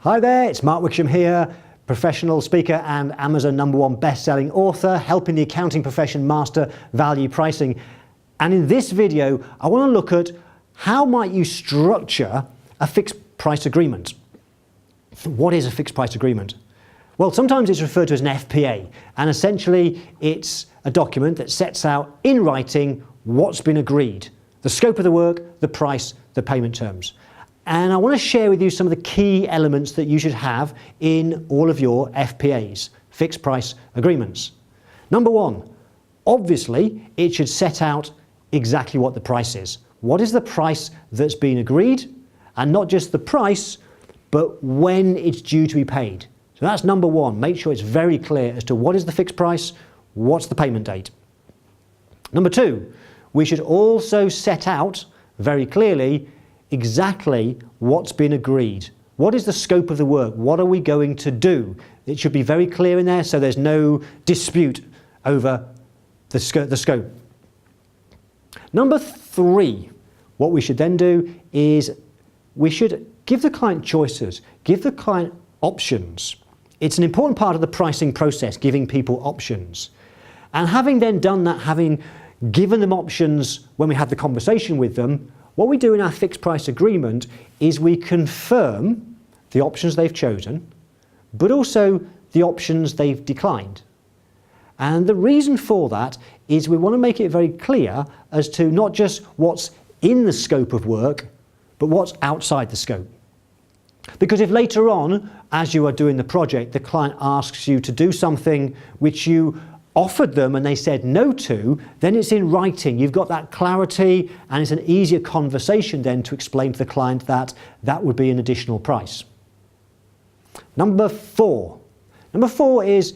Hi there, it's Mark Wickham here, professional speaker and Amazon #1 best-selling author, helping the accounting profession master value pricing. And in this video, I want to look at how might you structure a fixed price agreement. What is a fixed price agreement? Well, sometimes it's referred to as an FPA, and essentially it's a document that sets out in writing what's been agreed, the scope of the work, the price, the payment terms. And I want to share with you some of the key elements that you should have in all of your FPAs, fixed price agreements. Number one, obviously it should set out exactly what the price is. What is the price that's been agreed? And not just the price, but when it's due to be paid. So that's number one. Make sure it's very clear as to what is the fixed price, what's the payment date. Number two, we should also set out very clearly exactly what's been agreed. What is the scope of the work? What are we going to do? It should be very clear in there so there's no dispute over the scope. Number three, what we should then do is we should give the client choices, give the client options. It's an important part of the pricing process, giving people options. And having then done that, having given them options when we had the conversation with them, what we do in our fixed price agreement is we confirm the options they've chosen, but also the options they've declined. And the reason for that is we want to make it very clear as to not just what's in the scope of work, but what's outside the scope. Because if later on, as you are doing the project, the client asks you to do something which you offered them and they said no to, then it's in writing. You've got that clarity and it's an easier conversation then to explain to the client that that would be an additional price. Number four is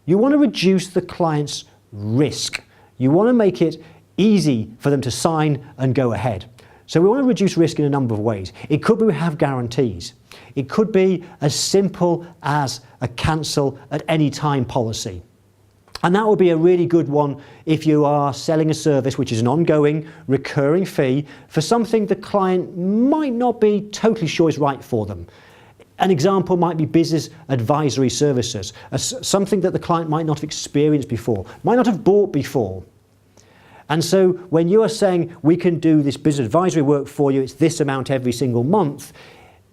you want to reduce the client's risk. You want to make it easy for them to sign and go ahead. So we want to reduce risk in a number of ways. It could be we have guarantees. It could be as simple as a cancel at any time policy. And that would be a really good one if you are selling a service which is an ongoing, recurring fee for something the client might not be totally sure is right for them. An example might be business advisory services, something that the client might not have experienced before, might not have bought before. And so when you are saying we can do this business advisory work for you, it's this amount every single month,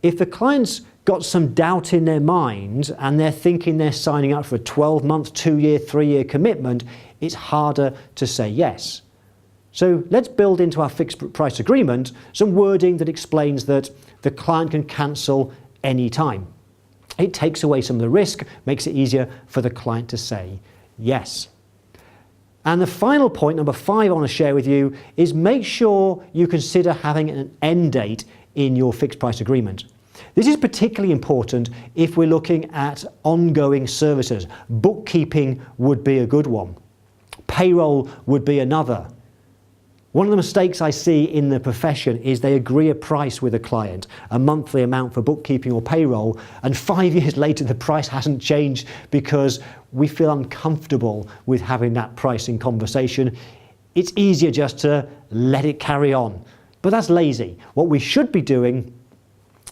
if the client's got some doubt in their mind and they're thinking they're signing up for a 12-month, 2-year, 3-year commitment, it's harder to say yes. So let's build into our fixed price agreement some wording that explains that the client can cancel any time. It takes away some of the risk, makes it easier for the client to say yes. And the final point, number 5, I want to share with you is make sure you consider having an end date in your fixed price agreement. This is particularly important if we're looking at ongoing services. Bookkeeping would be a good one. Payroll would be another. One of the mistakes I see in the profession is they agree a price with a client, a monthly amount for bookkeeping or payroll, and 5 years later the price hasn't changed because we feel uncomfortable with having that pricing conversation. It's easier just to let it carry on. But that's lazy. What we should be doing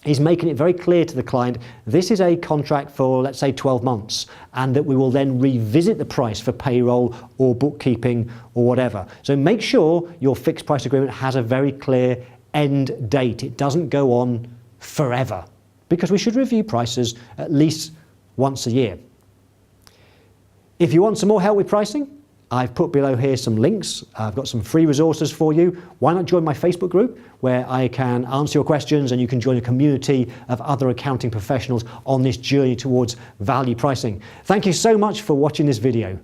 is making it very clear to the client, this is a contract for, let's say, 12 months, and that we will then revisit the price for payroll or bookkeeping or whatever. So make sure your fixed price agreement has a very clear end date. It doesn't go on forever, because we should review prices at least once a year. If you want some more help with pricing, I've put below here some links. I've got some free resources for you. Why not join my Facebook group where I can answer your questions and you can join a community of other accounting professionals on this journey towards value pricing. Thank you so much for watching this video.